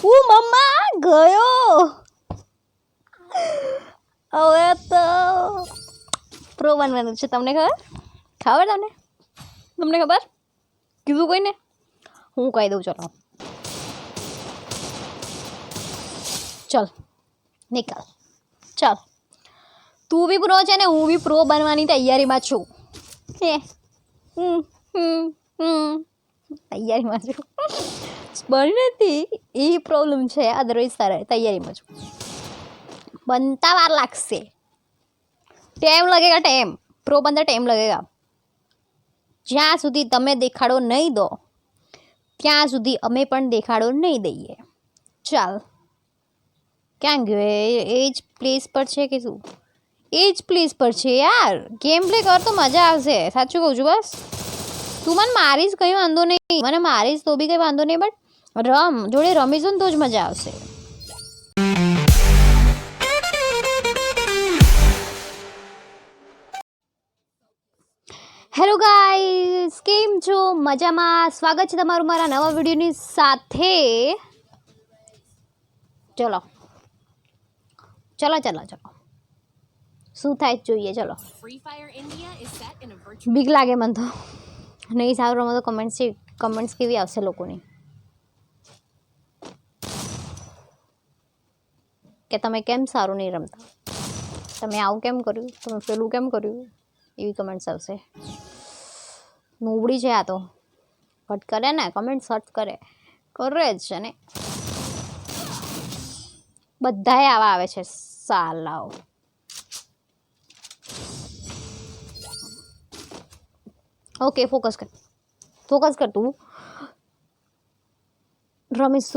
મમ્મા ગયો. હવે તો પ્રો બનવાનું છે. તમને ખબર તમને ખબર કીધું કોઈને? હું કહી દઉં. ચલ નીકળ. ચાલ તું બી પ્રો છે ને હું બી પ્રો બનવાની તૈયારીમાં છું. તૈયારીમાં છું. બની નથી એ પ્રોબ્લેમ છે. અદરવાઇઝ તૈયારીમાં છું. बनता वार लागसे. टाइम लगेगा. टाइम प्रो बनता टाइम लगेगा. જ્યાં સુધી તમે દેખાડો નહીં દો ત્યાં સુધી અમે પણ દેખાડો નહીં દઈએ. ચાલ ક્યાં ગયો? એ જ પ્લેસ પર છે કે શું? એ જ પ્લેસ પર છે યાર. ગેમ પ્લે કર તો મજા આવશે. સાચું કહું છું. બસ તું મને મારીશ કંઈ વાંધો નહીં. મને મારીશ તો બી કંઈ વાંધો નહીં. બટ જોડે રમીશું ને તો જ મજા આવશે. હેલો ગાઈસ, કેમ છો? મજામાં? સ્વાગત છે તમારું મારા નવા વિડીયોની સાથે. ચલો શું થાય જોઈએ. ચલો બીક લાગે મને તો. નહીં સારું રમો તો કમેન્ટ્સ કેવી આવશે લોકોની કે તમે કેમ સારું નહીં રમતા, તમે આવું કેમ કર્યું, તમે પેલું કેમ કર્યું, એવી કમેન્ટ્સ આવશે. નોબડી છે આ તો. બટ કરે ને કમેન્ટ સર્ચ કરે જ છે ને. બધાએ આવા આવે છે સાલાઓ. ઓકે ફોકસ કર તું રમીશ.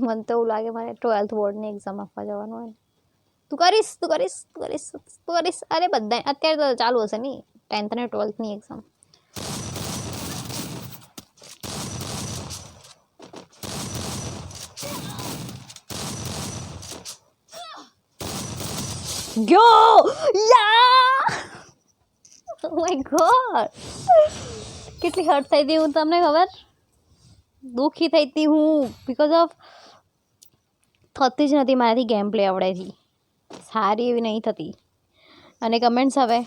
મને તો એવું લાગે મારે 12th બોર્ડની એક્ઝામ આપવા જવાનું હોય. તું કરીશ. અરે બધા અત્યારે તો ચાલુ હશે નહીં 10th અને 12thની એક્ઝામ. ગયો યા. ઓ માય ગોડ, કેટલી હર્ટ થઈ હતી હું તમને ખબર? દુઃખી થઈ હતી હું બિકોઝ ઓફ થતી જ નથી મારાથી ગેમ પ્લે આવડેથી. સારી એવી નહીં થતી. અને કમેન્ટ્સ હવે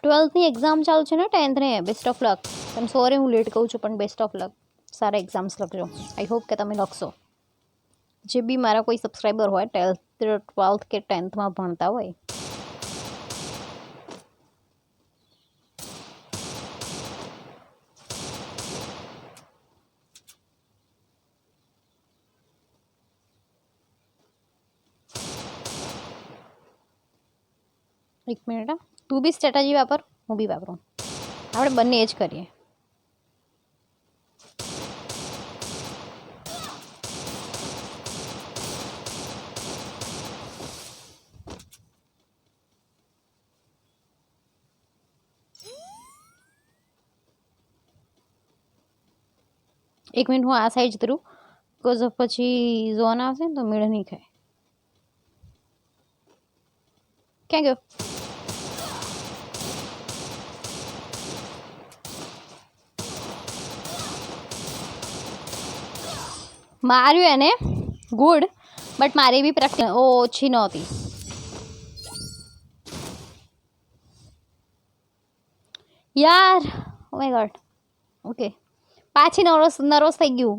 12thની એક્ઝામ ચાલુ છે ને 10thને. બેસ્ટ ઓફ લક. પણ સોરી હું લેટ કહું છું પણ બેસ્ટ ઓફ લક. સારા એક્ઝામ્સ લખજો. આઈ હોપ કે તમે લખશો. જે બી મારા કોઈ સબસ્ક્રાઈબર હોય 12th કે 10thમાં ભણતા હોય. એક મિનિટ. તું બી સ્ટ્રેટેજી વાપર, હું બી વાપરું. આપણે બંને એ જ કરીએ. એક મિનિટ હું આ સાઈડ જતું બિકોઝ ઓફ પછી ઝોન આવશે ને તો મેળ નહીં ખાય. ક્યાં ગયો? માર્યું એને ગુડ. બટ મારી બી પ્રેક્ટિસ ઓછી નહોતી. યાર ઓ માય ગોડ. ઓકે પાછી નર્વસ થઈ ગયું.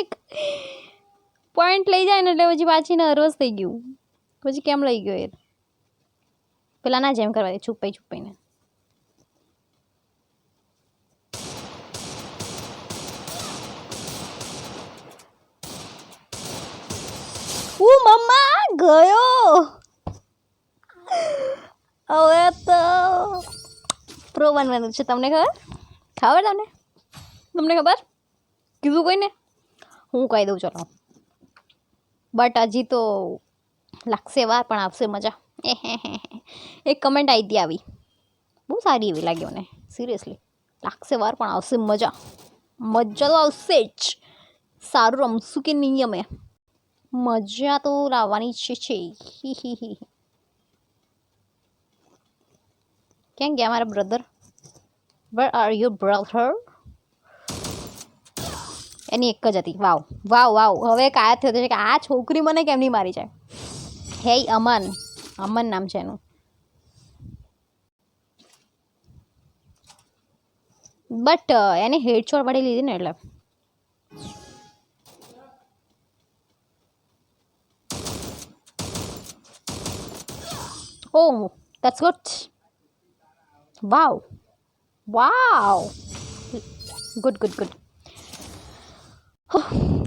એક પોઈન્ટ લઈ જાય ને એટલે પછી પાછી નર્વસ થઈ ગયું. પછી કેમ લઈ ગયો એ પેલા ના જેમ કરવા દે છુપાઈને. મમ્મા ગયો. હવે તો પ્રો બનવાનું છે. તમને ખબર તમને ખબર કીધું કોઈને? હું કહી દઉં. ચલો બટ હજી તો લાગશે વાર પણ આવશે મજા. એક કમેન્ટ આવી બહુ સારી એવી લાગી મને. સિરિયસલી લાગશે વાર પણ આવશે મજા તો આવશે જ. સારું રમશું કે નહીં અમે? મજા તો લાવવાની છે. ક્યાં ગયા મારા brother? Where are you, brother? એની એક જ હતી. વાવ વાવ વાવ. હવે કાયા થયો છે કે આ છોકરી મને કેમ નહીં મારી જાય. હે અમન, અમન નામ છે એનું. બટ એને હેડશોટ પડી લીધી ને એટલે. Oh, that's good. Wow. Wow. Good, good, good.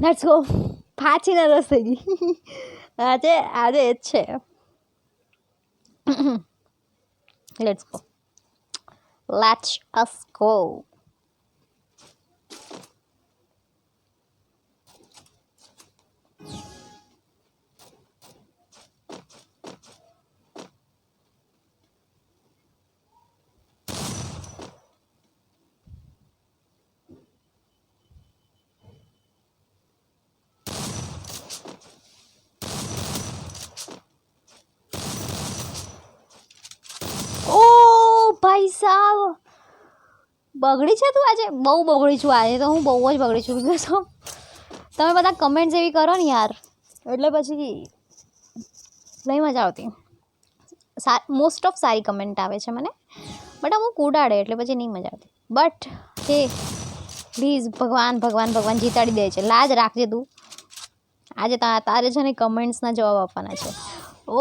Let's go. પાછી ના રસ થઈ ગઈ. આજે આજે જ છે. Let's go. Let us go. ભાઈ સાહેબ બગડી છે તું આજે. બહુ બગડી છું આજે તો. હું બહુ જ બગડી છું. બિકોઝ તમે બધા કમેન્ટ્સ એવી કરો ને યાર, એટલે પછી નહીં મજા આવતી. મોસ્ટ ઓફ સારી કમેન્ટ આવે છે મને, બટ અમુક ઉડાડે એટલે પછી નહીં મજા આવતી. બટ હે પ્લીઝ ભગવાન ભગવાન ભગવાન જીતાડી દે છે. લાજ રાખજે તું. આજે તારે છે ને કમેન્ટ્સના જવાબ આપવાના છે.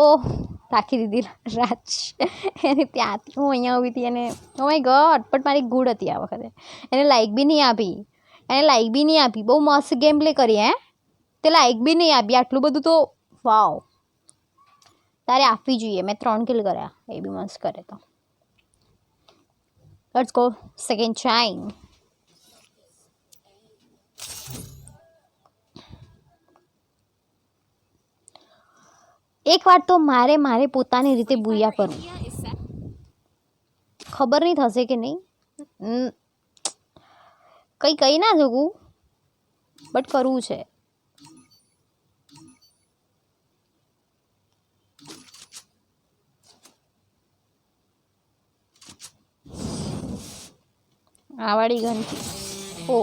ઓહ રાખી દીધી રાજ એને ત્યાંથી. હું અહીંયા ઊભી હતી અને ઓ માય ગોડ, બટ મારી ગુડ હતી આ વખતે. એને લાઈક બી નહીં આપી. એને લાઈક બી નહીં આપી. બહુ મસ્ત ગેમ પ્લે કરી. હે તે લાઈક બી નહીં આપી. આટલું બધું તો વાવ, તારે આપવી જોઈએ. મેં 3 કિલ કર્યા. એ બી મસ્ત કરે તો. Let's go second time. એક વાર તો મારે પોતાની રીતે બુયા કરવું. ખબર નહીં થશે કે નહીં, કંઈ કહી ના શકું, બટ કરવું છે. આવાડી ગનથી ઓ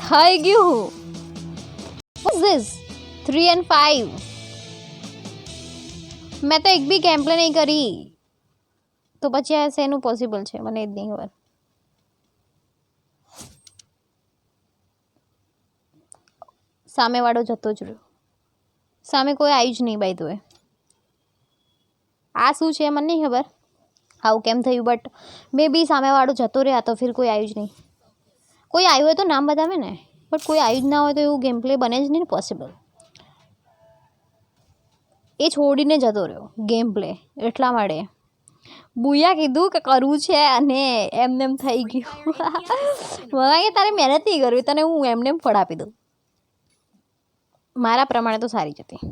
થઈ ગયું. What's this 3 and 5? મેં તો એક બી ગેમ પ્લે નહીં કરી, તો પછી આ શેનું પોસિબલ છે મને જ નહીં ખબર. સામેવાળો જતો જ રહ્યો. સામે કોઈ આવ્યું જ નહીં. બાય ધ વે આ શું છે મને નહીં ખબર આવું કેમ થયું, બટ મે બી સામેવાળો જતો રહ્યા તો ફિર કોઈ આવ્યું જ નહીં. કોઈ આવ્યું હોય તો નામ બતાવે ને, બટ કોઈ આવ્યું જ ના હોય તો એવું ગેમ પ્લે બને જ નહીં ને પોસિબલ. એ છોડીને જતો રહ્યો ગેમ પ્લે, એટલા માટે બુયા કીધું કે કરવું છે અને એમને એમ થઈ ગયું. મને કે તારે મહેનત નહીં કરવી, તને હું એમને એમ ફળ આપી દઉં. મારા પ્રમાણે તો સારી જ હતી.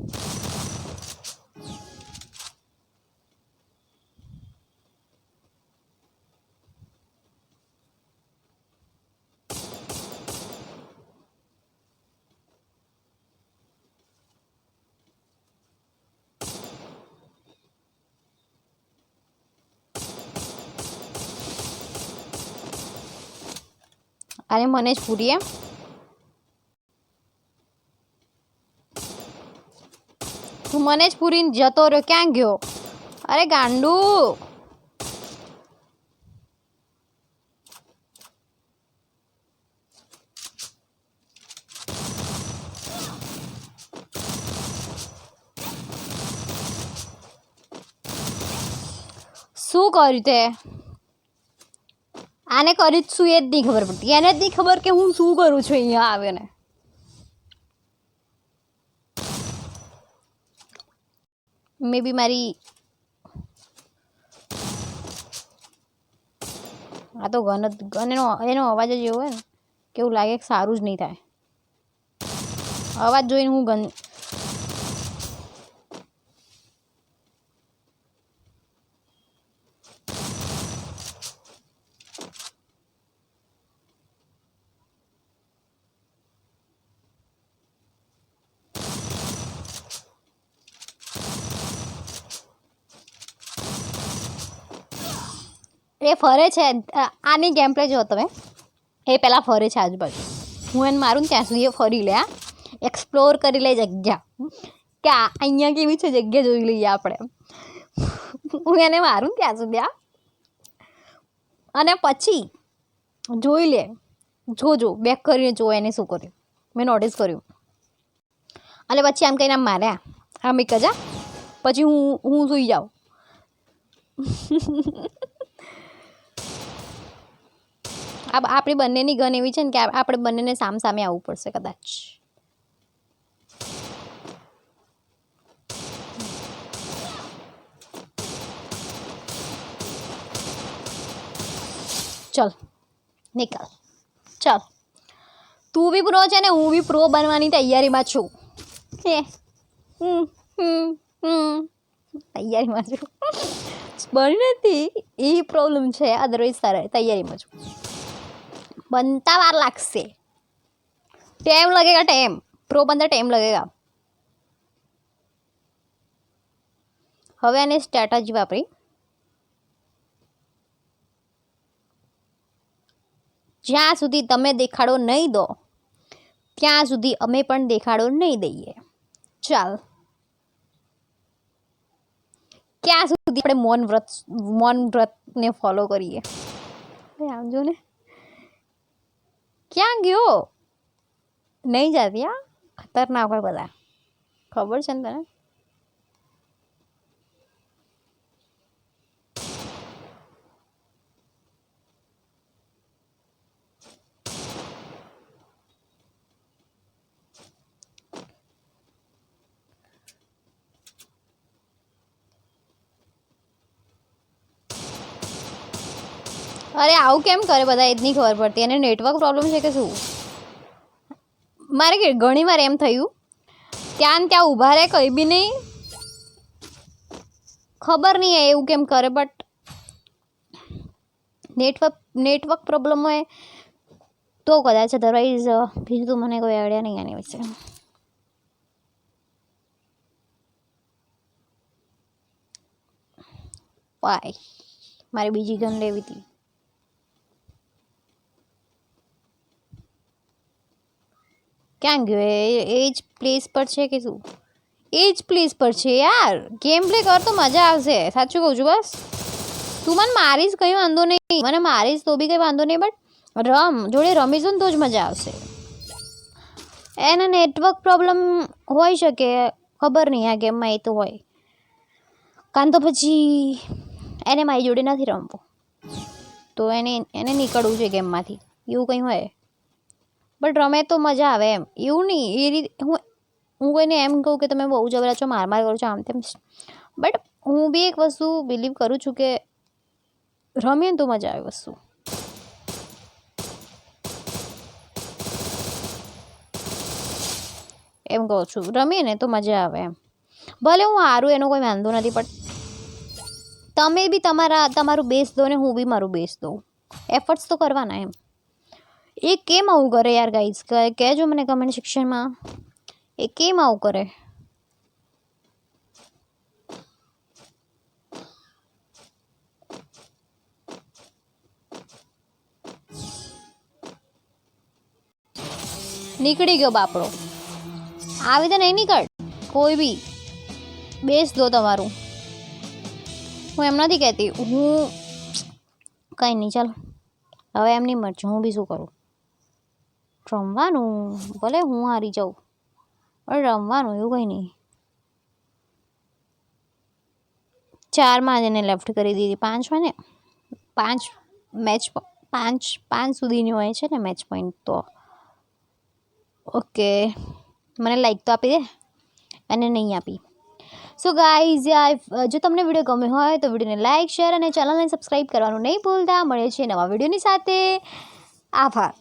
અરે મને જ પૂરી એમ. તું મને જ પૂરીને જતો રહ્યો. ક્યાં ગયો? અરે ગાંડુ. શું કર્યું તે? આને કરી જ શું એ જ નહીં ખબર પડતી. એને જ નહીં ખબર કે હું શું કરું છું અહીંયા આવે ને. મે બી મારી આ તો ગન એનો અવાજ જ એવો હોય ને કે એવું લાગે કે સારું જ નહીં થાય. અવાજ જોઈને હું ગન એ ફરે છે. આની ગેમ પ્લે જો તમે, એ પહેલાં ફરે છે આજુબાજુ. હું એને મારું ને ત્યાં સુધી એ ફરી લે, એક્સપ્લોર કરી લે જગ્યા, કે અહીંયા કેવી છે જગ્યા જોઈ લઈએ આપણે. હું એને મારું ત્યાં સુધી અને પછી જોઈ લે, જોજો બેક કરીને જો એને શું કર્યું, મેં નોટિસ કર્યું. અને પછી આમ કહીને આમ માર્યા, આમ એક જ પછી હું સૂઈ જાઉં. આપણી બંનેની ગન એવી છે ને કે આપણે બંનેને સામે આવવું પડશે કદાચ. ચલ નિકાલ, ચાલ તું બી પ્રો છે ને હું બી પ્રો બનવાની તૈયારીમાં છું. તૈયારીમાં છું. બની નથી એ પ્રોબ્લેમ છે, અદરવાઇઝ તૈયારીમાં છું. बनता वार लागसे, टाइम लगेगा, टाइम प्रो बनता टाइम लगेगा. હવે આને સ્ટ્રેટેજી વાપરી, જ્યાં સુધી તમે દેખાડો નહીં દો ત્યાં સુધી અમે પણ દેખાડો નહીં દઈએ. ચાલ ક્યાં સુધી આપણે મૌન વ્રતને ફોલો કરીએ. આમ જો ને ક્યાં ગયો, નહીં જાતી. ખતરનાક હોય બધા, ખબર છે ને તને. અરે આવું કેમ કરે બધા, એ જ નહીં ખબર પડતી. એને નેટવર્ક પ્રોબ્લેમ છે કે શું. મારે કે ઘણી વાર એમ થયું, ત્યાં ને ત્યાં ઊભા રહે, કંઈ બી નહીં, ખબર નહીં એવું કેમ કરે. બટ નેટવર્ક પ્રોબ્લેમ હોય તો કદાચ, અદરવાઇઝ બીજું તો મને કોઈ આઈડિયા નહીં આની વિશે. વાય મારે બીજી ગન લેવી હતી. ક્યાં ગયો એ જ પ્લેસ પર છે કે શું? એ જ પ્લેસ પર છે યાર. ગેમ પ્લે કર તો મજા આવશે, સાચું કહું છું. બસ તું મને મારીશ કંઈ વાંધો નહીં, મને મારીશ તો બી કંઈ વાંધો નહીં, બટ જોડે રમીશું ને તો જ મજા આવશે. એને નેટવર્ક પ્રોબ્લેમ હોઈ શકે, ખબર નહીં આ ગેમમાં એ તો હોય. કાન તો પછી એને મારી જોડે નથી રમવું, તો એને નીકળવું છે ગેમમાંથી, એવું કંઈ હોય. બટ રમે તો મજા આવે એમ, એવું નહીં એ રીતે. હું કોઈને એમ કહું કે તમે બહુ જબરા છો, માર કરો છો, આમ તેમ. બટ હું બી એક વસ્તુ બિલીવ કરું છું કે રમીએ ને તો મજા આવે વસ્તુ. એમ કહું છું, રમીએ ને તો મજા આવે એમ. ભલે હું હારું એનો કોઈ વાંધો નથી, પણ તમે બી તમારું બેસ દો ને હું બી મારું બેસ દઉં. એફર્ટ્સ તો કરવાના એમ. એ કેમ આવું કરે યાર ગાઈઝ, કહેજો મને કમેન્ટ સેક્શનમાં, એ કેમ આવું કરે. નીકળી ગયો બાપડો, આવી તો નહીં નીકળ. કોઈ બી બેસ દો તમારું, હું એમ નથી કહેતી. હું કંઈ નહીં, ચાલો હવે એમની મરજી, હું બી શું કરું. રમવાનું, ભલે હું હારી જાઉં પણ રમવાનું, એવું કંઈ નહીં. 4માં જ એને લેફ્ટ કરી દીધી, 5માં ને 5 મેચ, 5 સુધીની હોય છે ને મેચ પોઈન્ટ. તો ઓકે, મને લાઈક તો આપી દે, અને નહીં આપી. સો ગાઈઝ, જો તમને વિડીયો ગમે હોય તો વિડીયોને લાઈક, શેર અને ચેનલને સબસ્ક્રાઈબ કરવાનું નહીં ભૂલતા. મળે છે નવા વિડીયોની સાથે. આભાર.